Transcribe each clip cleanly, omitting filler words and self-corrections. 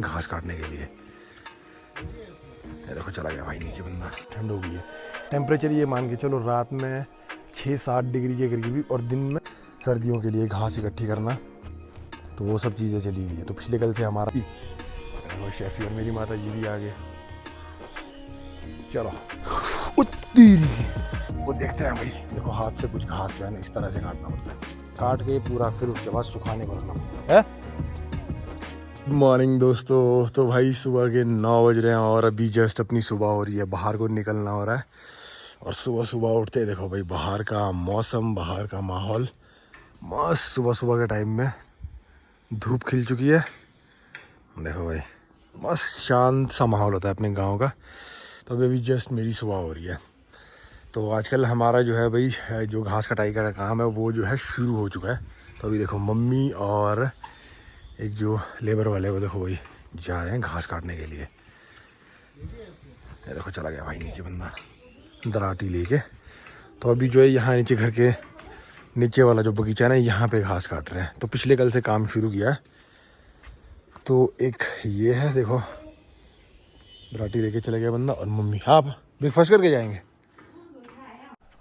घास काटने के लिए। ये देखो चला गया भाई नीचे बंदा। ठंड हो गई है। टेम्परेचर ये मान के चलो रात में 6-7 डिग्री के करीब और दिन में सर्दियों के लिए घास इकट्ठी करना, तो वो सब चीज़ें चली हुई है। तो पिछले कल से हमारा देखो शेफी और मेरी माता जी भी आ गए। चलो वो देखते हैं भाई। देखो हाथ से कुछ घास जो है ना इस तरह से काटना पड़ता है, काट के पूरा, फिर उसके बाद सुखाने को रखना पड़ता है। गुड मॉर्निंग दोस्तों। तो भाई सुबह के 9 बज रहे हैं और अभी जस्ट अपनी सुबह हो रही है, बाहर को निकलना हो रहा है। और सुबह सुबह उठते देखो भाई बाहर का मौसम, बाहर का माहौल मस्त। सुबह सुबह के टाइम में धूप खिल चुकी है, देखो भाई मस्त शांत सा माहौल होता है अपने गांव का। तो अभी जस्ट मेरी सुबह हो रही है। तो आजकल हमारा जो है भाई जो घास कटाई का काम है वो जो है शुरू हो चुका है। तो अभी देखो मम्मी और एक जो लेबर वाले वो देखो भाई जा रहे हैं घास काटने के लिए। ये देखो चला गया भाई नीचे बंदा दराटी लेके। तो अभी जो है यहाँ नीचे घर के नीचे वाला जो बगीचा है ना यहाँ पे घास काट रहे हैं। तो पिछले कल से काम शुरू किया है। तो एक ये है देखो दराटी लेके चला गया बंदा। और मम्मी आप ब्रेकफास्ट करके जाएंगे।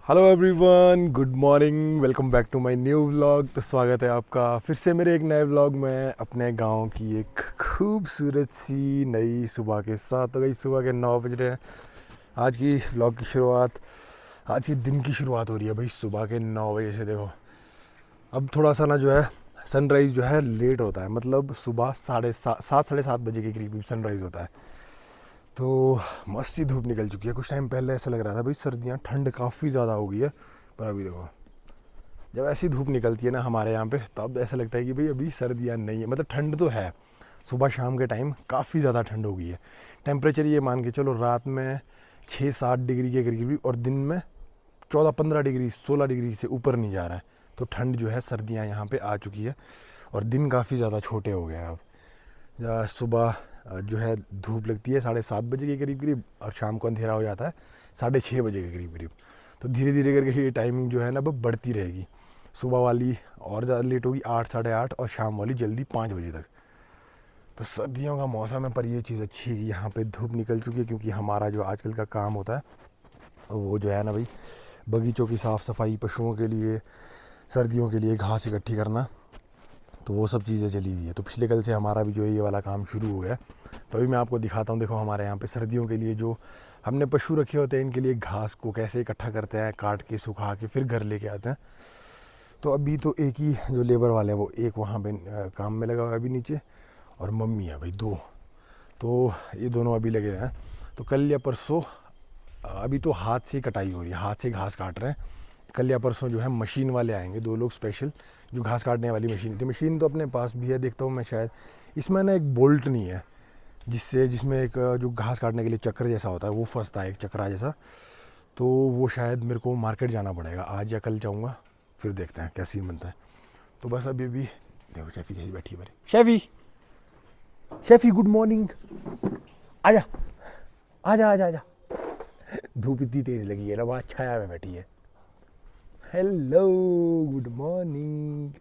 Hello everyone, good morning, welcome back to my new vlog. तो स्वागत है आपका फिर से मेरे एक नए व्लॉग में अपने गांव की एक खूबसूरत सी नई सुबह के साथ। तो गई सुबह के 9 बज रहे हैं। आज की व्लॉग की शुरुआत, आज के दिन की शुरुआत हो रही है भाई सुबह के 9 बजे से। देखो अब थोड़ा सा ना जो है सनराइज़ जो है लेट होता है, मतलब सुबह 7:30 बजे के करीब सनराइज़ होता है। तो मस्त सी धूप निकल चुकी है। कुछ टाइम पहले ऐसा लग रहा था भाई सर्दियाँ, ठंड काफ़ी ज़्यादा हो गई है, पर अभी देखो जब ऐसी धूप निकलती है ना हमारे यहाँ पे तब ऐसा लगता है कि भाई अभी सर्दियाँ नहीं है। मतलब ठंड तो है, सुबह शाम के टाइम काफ़ी ज़्यादा ठंड हो गई है। टेम्परेचर ये मान के चलो रात में 6-7 डिग्री के करीब और दिन में 14-15 डिग्री 16 डिग्री से ऊपर नहीं जा रहा है। तो ठंड जो है सर्दियाँ यहाँ पे आ चुकी है और दिन काफ़ी ज़्यादा छोटे हो गए हैं। अब सुबह जो है धूप लगती है 7:30 बजे के करीब और शाम को अंधेरा हो जाता है 6:30 बजे के करीब। तो धीरे धीरे करके ये टाइमिंग जो है ना अब बढ़ती रहेगी। सुबह वाली और ज़्यादा लेट होगी 8 साढ़े 8 और शाम वाली जल्दी 5 बजे तक। तो सर्दियों का मौसम है, पर ये चीज़ अच्छी है कि यहाँ पे धूप निकल चुकी है, क्योंकि हमारा जो आजकल का काम होता है वो जो है ना भाई बगीचों की साफ़ सफाई, पशुओं के लिए सर्दियों के लिए घास इकट्ठी करना, तो वो सब चीज़ें चली हुई है। तो पिछले कल से हमारा भी जो है ये वाला काम शुरू हो गया। तो अभी मैं आपको दिखाता हूँ। देखो हमारे यहाँ पे सर्दियों के लिए जो हमने पशु रखे होते हैं इनके लिए घास को कैसे इकट्ठा करते हैं, काट के सुखा के फिर घर लेके आते हैं। तो अभी तो एक ही जो लेबर वाले हैं वो एक वहाँ पे काम में लगा हुआ है अभी नीचे, और मम्मी है भाई 2। तो ये दोनों अभी लगे हैं। तो कल या परसों, अभी तो हाथ से कटाई हो रही है, हाथ से घास काट रहे हैं। कल या परसों जो है मशीन वाले आएंगे, 2 लोग स्पेशल, जो घास काटने वाली मशीन थी। मशीन तो अपने पास भी है, देखता हूँ मैं शायद इसमें ना एक बोल्ट नहीं है जिसमें एक जो घास काटने के लिए चक्र जैसा होता है वो फंसता है, एक चक्रा जैसा। तो वो शायद मेरे को मार्केट जाना पड़ेगा, आज या कल जाऊँगा, फिर देखते हैं क्या सीन बनता है। तो बस अभी देखो शेफ़ी कैसी बैठी है मेरी। शेफ़ी गुड मॉर्निंग, आजा आजा आजा आजा। धूप इतनी तेज़ लगी है ना, वहाँ छाया में बैठी है। Hello good morning.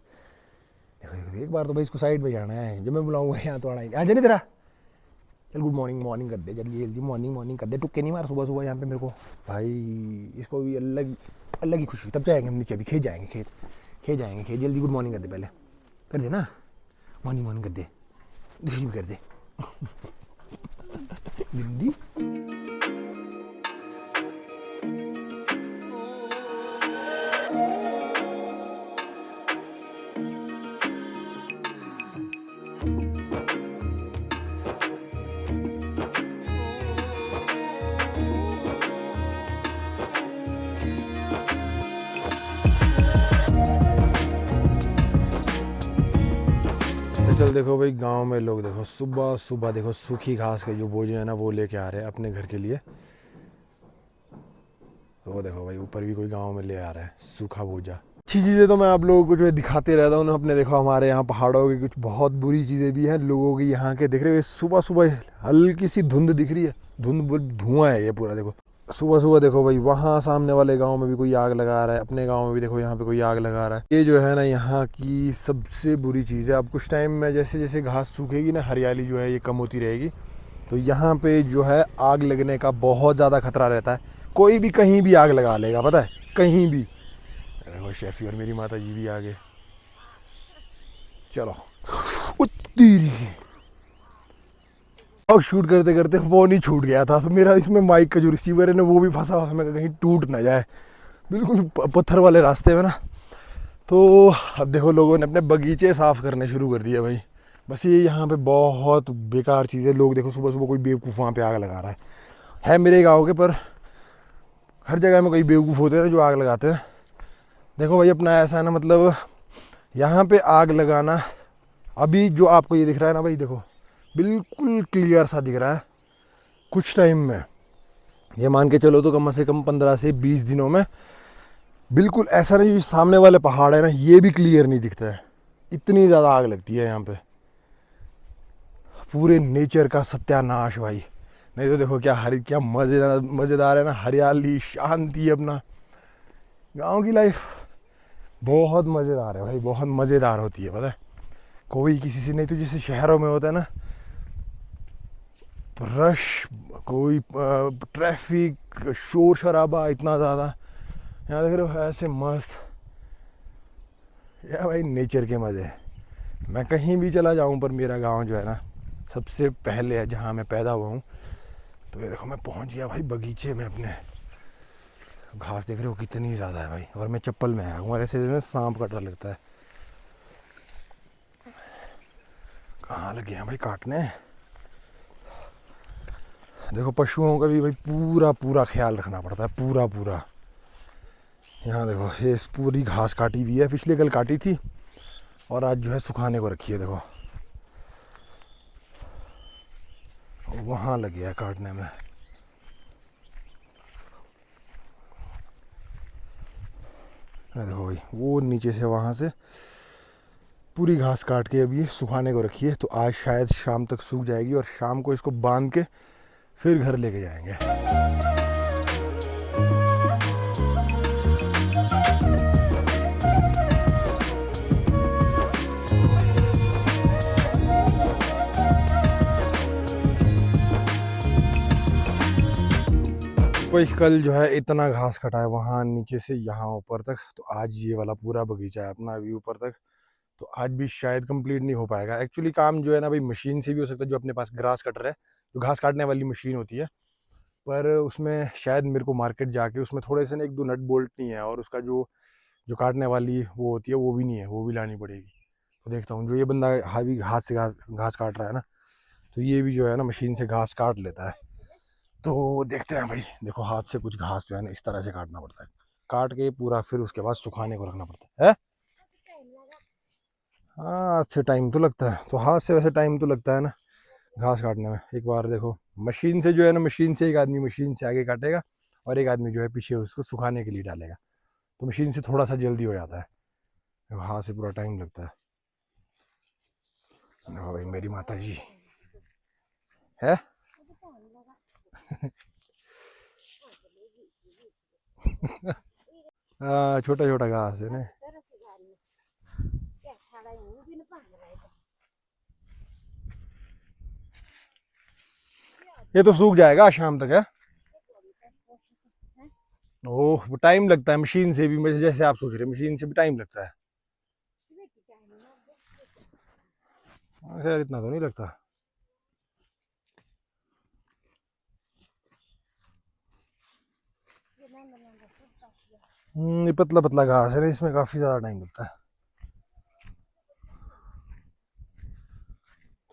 एक बार तो भाई इसको साइड पे जाना है, जब मैं बुलाऊंगा यहाँ तो आना ही। आज नहीं तेरा, चल गुड मॉर्निंग मॉर्निंग कर दे, जल्दी जल्दी मॉर्निंग कर दे। टुक्के नहीं मार सुबह सुबह यहाँ पे मेरे को भाई। इसको भी अलग ही खुशी। तब जाएंगे हम नीचे, अभी खेत जाएंगे, खेत जाएंगे। जल्दी गुड मॉर्निंग कर दे, पहले कर दे ना, मॉर्निंग कर दे, दूसरी भी कर दे जल्दी। चल देखो भाई गांव में लोग देखो सुबह सुबह देखो सूखी घास के जो बोझे हैं ना वो लेके आ रहे हैं अपने घर के लिए। तो वो देखो भाई ऊपर भी कोई गांव में ले आ रहा है सूखा बोझा। अच्छी चीज़ें तो मैं आप लोगों को जो है दिखाते रहता हूँ अपने। देखो हमारे यहाँ पहाड़ों की कुछ बहुत बुरी चीज़ें भी हैं लोगों की यहाँ के। देख रहे हो सुबह सुबह हल्की सी धुंध दिख रही है, धुआं है ये पूरा। देखो सुबह सुबह देखो भाई, वहाँ सामने वाले गांव में भी कोई आग लगा रहा है, अपने गांव में भी देखो यहाँ पे कोई आग लगा रहा है। ये जो है ना यहाँ की सबसे बुरी चीज़ है। अब कुछ टाइम में जैसे जैसे घास सूखेगी ना, हरियाली जो है ये कम होती रहेगी, तो यहाँ पे जो है आग लगने का बहुत ज़्यादा खतरा रहता है। कोई भी कहीं भी आग लगा लेगा, पता है, कहीं भी। देखो शेफी और मेरी माता जी भी आ गए। चलो तेरी और शूट करते करते फ़ोन ही छूट गया था, तो मेरा इसमें माइक का जो रिसीवर है ना वो भी फंसा हुआ था, मैं कहीं टूट ना जाए, बिल्कुल पत्थर वाले रास्ते में ना। तो अब देखो लोगों ने अपने बगीचे साफ़ करने शुरू कर दिए भाई। बस ये यहाँ पे बहुत बेकार चीज़ है। लोग देखो सुबह सुबह कोई बेवकूफ़ वहाँ पे आग लगा रहा है मेरे गाँव के, पर हर जगह में कोई बेवकूफ़ होते हैं ना जो आग लगाते हैं। देखो भाई अपना ऐसा है ना, मतलब यहाँ पे आग लगाना, अभी जो आपको ये दिख रहा है ना भाई, देखो बिल्कुल क्लियर सा दिख रहा है। कुछ टाइम में, ये मान के चलो तो कम से कम 15 से 20 दिनों में बिल्कुल ऐसा नहीं, सामने वाले पहाड़ है ना ये भी क्लियर नहीं दिखता है, इतनी ज़्यादा आग लगती है यहाँ पे। पूरे नेचर का सत्यानाश भाई। नहीं तो देखो क्या मज़ेदार है ना, हरियाली, शांति। अपना गांव की लाइफ बहुत मज़ेदार है भाई, बहुत मज़ेदार होती है, पता है। कोई किसी से नहीं, तो जैसे शहरों में होता है ना रश, कोई ट्रैफिक, शोर शराबा इतना ज़्यादा, यहाँ देख रहे हो ऐसे मस्त या भाई नेचर के मज़े। मैं कहीं भी चला जाऊँ पर मेरा गांव जो है ना सबसे पहले है जहाँ मैं पैदा हुआ हूँ। तो ये देखो मैं पहुँच गया भाई बगीचे में अपने। घास देख रहे हो कितनी ज़्यादा है भाई, और मैं चप्पल में आया हूँ और ऐसे में सांप का डर लगता है। कहाँ लगे हैं भाई काटने। देखो पशुओं का भी भाई पूरा पूरा ख्याल रखना पड़ता है, पूरा पूरा। यहाँ देखो ये पूरी घास काटी हुई है, पिछले कल काटी थी और आज जो है सुखाने को रखी है। देखो वहाँ लगे है काटने में। देखो भाई वो नीचे से वहाँ से पूरी घास काट के अभी ये सुखाने को रखी है, तो आज शायद शाम तक सूख जाएगी और शाम को इसको बांध के फिर घर लेके जाएंगे। भाई कल जो है इतना घास कटा है वहाँ नीचे से यहाँ ऊपर तक, तो आज ये वाला पूरा बगीचा है अपना अभी ऊपर तक, तो आज भी शायद कंप्लीट नहीं हो पाएगा। एक्चुअली काम जो है ना भाई मशीन से भी हो सकता है, जो अपने पास ग्रास कटर है, जो घास काटने वाली मशीन होती है, पर उसमें शायद मेरे को मार्केट जाके उसमें थोड़े से ना 1-2 नट बोल्ट नहीं है, और उसका जो जो काटने वाली वो होती है वो भी नहीं है, वो भी लानी पड़ेगी। तो देखता हूँ, जो ये बंदा हावी हाथ से घास काट रहा है ना, तो ये भी जो है ना मशीन से घास काट लेता है। तो देखते हैं भाई। देखो हाथ से कुछ घास जो है ना इस तरह से काटना पड़ता है, काट के पूरा फिर उसके बाद सुखाने को रखना पड़ता है। हाँ हाथ से टाइम तो लगता है, तो हाथ से वैसे टाइम तो लगता है ना घास काटने में। एक बार देखो मशीन से जो है ना, मशीन से एक आदमी मशीन से आगे काटेगा और एक आदमी जो है पीछे उसको सुखाने के लिए डालेगा, तो मशीन से थोड़ा सा जल्दी हो जाता है, हाथ से पूरा टाइम लगता है। देखो भाई मेरी माता जी है। छोटा छोटा घास है ना। ये तो सूख जाएगा शाम तक है। ओह टाइम लगता है मशीन से भी, जैसे आप सोच रहे हैं मशीन से भी टाइम लगता है। खैर इतना तो नहीं लगता। ये पतला पतला घास है ना, इसमें काफी ज्यादा टाइम लगता है।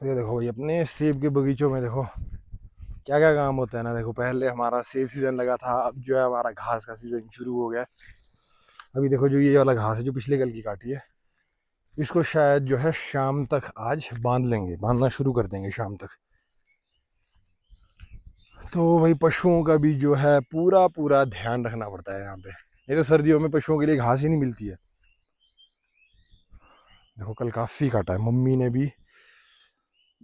तो ये देखो भाई अपने सेब के बगीचों में देखो क्या क्या काम होता है ना। देखो पहले हमारा सेब सीजन लगा था, अब जो है हमारा घास का सीजन शुरू हो गया। अभी देखो जो ये वाला घास है जो पिछले कल की काटी है, इसको शायद जो है शाम तक आज बांध लेंगे, बांधना शुरू कर देंगे शाम तक। तो भाई पशुओं का भी जो है पूरा पूरा ध्यान रखना पड़ता है यहाँ पे, नहीं तो सर्दियों में पशुओं के लिए घास ही नहीं मिलती है। देखो कल काफ़ी काटा है मम्मी ने भी।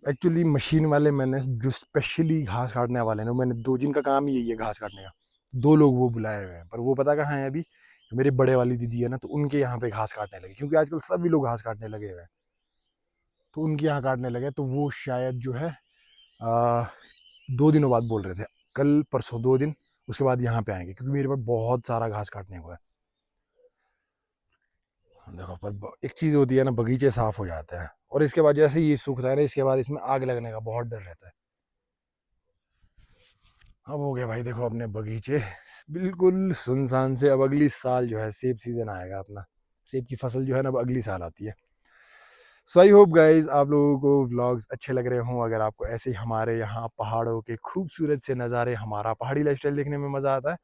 एक्चुअली मशीन वाले मैंने जो स्पेशली घास काटने वाले ना, मैंने 2 दिन का काम ही यही है घास काटने का, 2 लोग वो बुलाए हुए हैं, पर वो पता कहाँ है अभी? जो मेरी बड़े वाली दीदी है ना, तो उनके यहाँ पे घास काटने लगे, क्योंकि आजकल सभी लोग घास काटने लगे हुए हैं। तो उनके यहाँ काटने लगे, तो वो शायद जो है 2 दिनों बाद बोल रहे थे, कल परसों 2 दिन, उसके बाद यहाँ पे आएंगे, क्योंकि मेरे पास बहुत सारा घास काटने को है। देखो, पर एक चीज़ होती है ना, बगीचे साफ हो जाते हैं, और इसके बाद जैसे ये सूखता है ना, इसके बाद इसमें आग लगने का बहुत डर रहता है। अब हो गया भाई, देखो अपने बगीचे बिल्कुल सुनसान से। अब अगली साल जो है सेब सीजन आएगा अपना, सेब की फसल जो है ना अब अगली साल आती है। सो आई होप गाइज आप लोगों को व्लॉग्स अच्छे लग रहे हों। अगर आपको ऐसे ही हमारे यहाँ पहाड़ों के खूबसूरत से नज़ारे, हमारा पहाड़ी लाइफस्टाइल देखने में मज़ा आता है,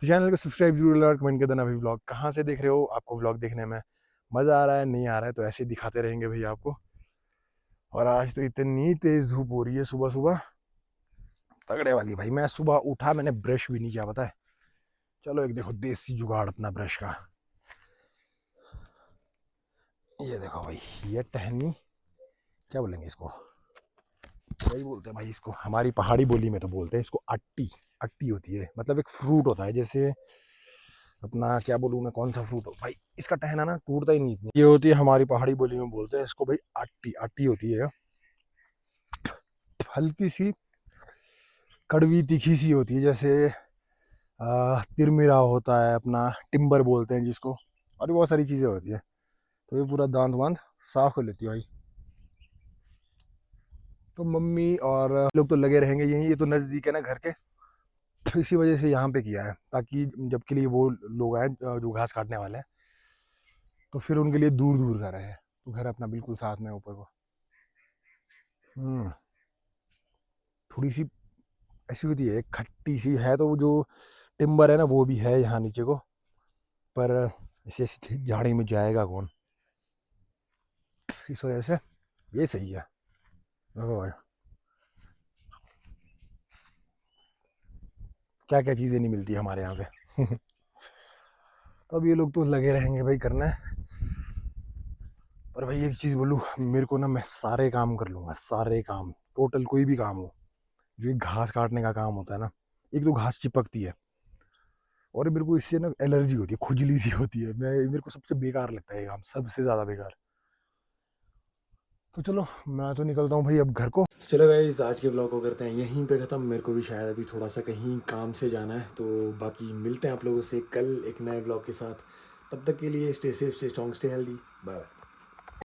तो चैनल को सब्सक्राइब जरूर करें, कमेंट कर देना भाई व्लॉग कहाँ से देख रहे हो, आपको व्लॉग देखने में मज़ा आ रहा है नहीं आ रहा है, तो ऐसे ही दिखाते रहेंगे भाई आपको। और आज तो इतनी तेज़ धूप हो रही है सुबह सुबह, तगड़े वाली भाई। मैं सुबह उठा, मैंने ब्रश भी नहीं किया, पता है। चलो एक देखो देसी जुगाड़ अपना ब्रश का, ये देखो भाई, ये टहनी, क्या बोलेंगे इसको, क्या ही बोलते हैं भाई इसको, हमारी पहाड़ी बोली में तो बोलते हैं इसको अट्टी। अट्टी होती है, मतलब एक फ्रूट होता है, जैसे अपना क्या बोलूँ मैं, कौन सा फ्रूट हो भाई, इसका टहना ना टूटता ही नहीं इतनी, ये होती है हमारी पहाड़ी बोली में बोलते हैं इसको भाई अट्टी। अट्टी होती है, हल्की सी कड़वी तीखी सी होती है, जैसे तिरमिरा होता है अपना, टिम्बर बोलते हैं जिसको, और भी बहुत सारी चीज़ें होती है। तो ये पूरा दांत वांत साफ कर लेती है भाई। तो मम्मी और लोग तो लगे रहेंगे यहीं, ये तो नज़दीक है ना घर के, तो इसी वजह से यहाँ पे किया है, ताकि जब के लिए वो लोग आए जो घास काटने वाले हैं, तो फिर उनके लिए दूर दूर का रहे, तो घर अपना बिल्कुल साथ में ऊपर को। हम्म, थोड़ी सी ऐसी होती है, खट्टी सी है, तो वो जो टिम्बर है ना वो भी है यहाँ नीचे को, पर इसे ऐसी झाड़ी में जाएगा कौन, इस वजह से ये सही है। देखो भाई क्या क्या चीज़ें नहीं मिलती हमारे यहाँ पे। तो अब ये लोग तो लगे रहेंगे भाई करना है। पर भाई एक चीज़ बोलूँ, मेरे को ना, मैं सारे काम कर लूँगा, सारे काम, टोटल कोई भी काम हो, जो ये घास काटने का काम होता है ना, एक तो घास चिपकती है, और मेरे को इससे ना एलर्जी होती है, खुजली सी होती है, मेरे को सबसे बेकार लगता है ये काम, सबसे ज़्यादा बेकार। तो चलो मैं तो निकलता हूँ भाई अब घर को। चलो गाइस, आज के ब्लॉग को करते हैं यहीं पे ख़त्म। मेरे को भी शायद अभी थोड़ा सा कहीं काम से जाना है, तो बाकी मिलते हैं आप लोगों से कल एक नए ब्लॉग के साथ। तब तक के लिए stay safe, stay strong, stay healthy, bye.